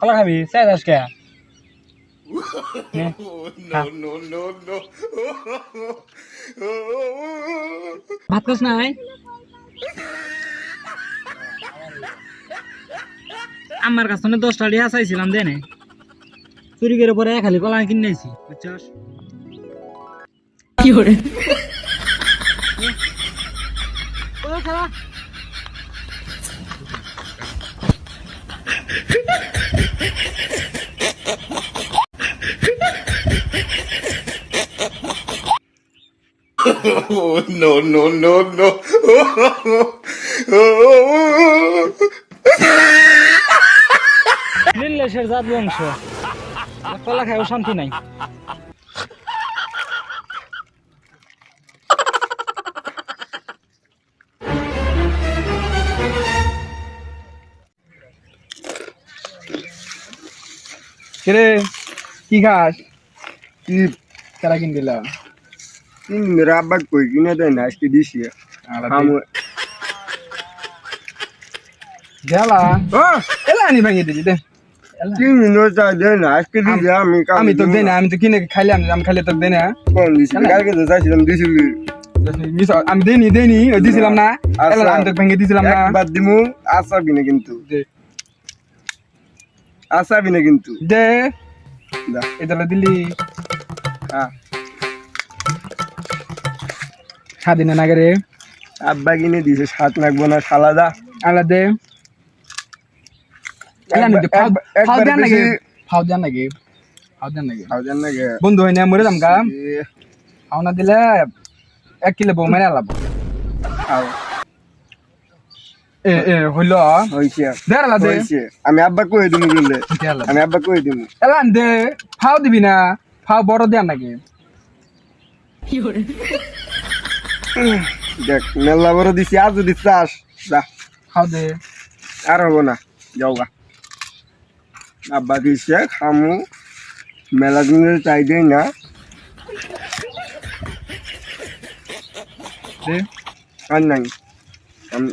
কলা খাবি চাই দাস কে ভাত খাস নাই আমার কাছে 10 টাকা দিয়া চাইছিলাম দে নাই চুরি করে পরে খালি কলা কিনেছি বুঝছস কি করে ও খালা Oh, no, no, no, no. নীলেশের জাত বংশ কলা খাইও শান্তি নাই কিরে কি খাস কি কারা কিন দিলা তিন রাব্বা কই কিনে দেয় না আজকে দিছি গেলা ও এলা আনি ভাঙিয়ে দিছি দে তিন মিনিট যা দেয় না আজকে দিছি আমি তো দেই না আমি তো কিনে খাইলাম আমি খাইলে তো দেই না কোন দিছি কালকে তো যাইছিলাম দিছিলি আমি দেইনি দিছিলাম না এলা আমি তো ভেঙে দিছিলাম না একবার দিমু আসাবি না কিন্তু আসাবি না কিন্তু দে দা এটা দিলি হ্যাঁ স্বাধীন না রে আব্বা কিনে দিছে সাত লাগবো না শালা দা আলা দে এলা নি ফাউ দেন নাকি ফাউ দেন নাকি হাউজান নাকি বন্ধু হই না মরে যাম গা ফাউ না দিলে 1 কিলো বউ মেরে আলাব আও এ হইল হইছে দেড়লা দে হইছে আমি আব্বা কই দিমু বলে আমি আব্বা কই দিমু এলা দে ফাউ দিবি না ফাউ বড় দেন নাকি কি করে দেখ মেলা বড় দিছি আজ যদি চাস যা ফাউ দে আর হবো না যাও গা আব্বা দিছে খামু মেলা দিনের চাই দেই না দে আর নাই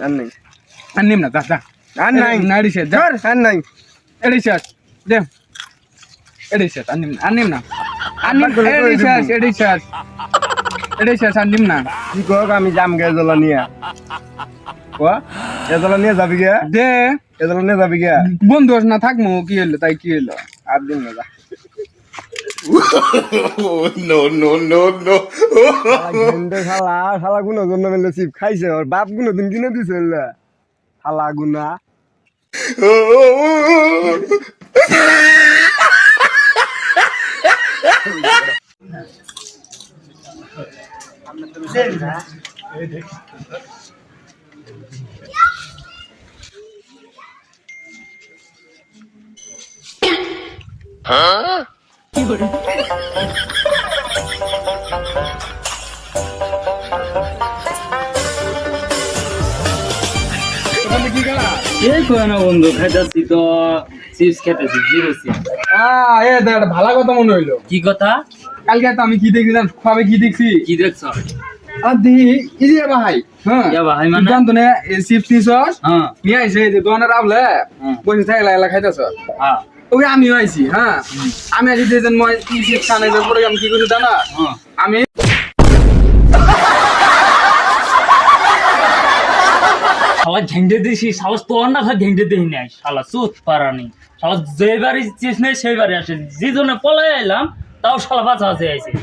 আর নাই আনিম না যা আর নাই নাড়ি সে ধর আর নাই এডিশাস দে এডিশাস আনিম না এডিশাস আনিম না কি কর আমি যাম গে এজলা নিয়া ও এজলা নিয়ে যাবি গে দে এজলা নিয়ে যাবি গে বন্ধু না থাকমু কি হলো তাই কি হলো আর দিন না যা Oh, no, no, no, no. গেন্দে শালা শালা গুনো জন্য মেলে চিপ খাইছে ওর বাপ গুনো দিন কিনে দিছে শালা গুনা এই কয় না বন্ধু খাইতেছি তো চিপস খেতেছি জিরো চিপস এ দেখ ভালো কথা মনে হইলো কি কথা কালকে তো আমি কি দেখছিলাম খাবে কি দেখছি কি দেখছ আর দেখি ইয়ে ভাই হ্যাঁ ইয়া ভাই মানে? জানতো না চিপস নিছস হ্যাঁ নিয়ে আইছে যে দোকানে রাবলে বসে থাকলে এলা খাইতেছ হ্যাঁ ওকে আমিও আইছি হ্যাঁ আমি আইছি যে মই কি চিপস খানে পরে আমি কি করছি জানা হ্যাঁ আমি শালা ঝেঙ্গে দিছি সাহস তো না ভাই ঝেঙ্গে দিই নাই শালা সুত পারানি শালা যেবারই চিপস নেই সেইবারই আসে যে জন্য পলাই আইলাম তাও শালা বাঁচা আছে আইছে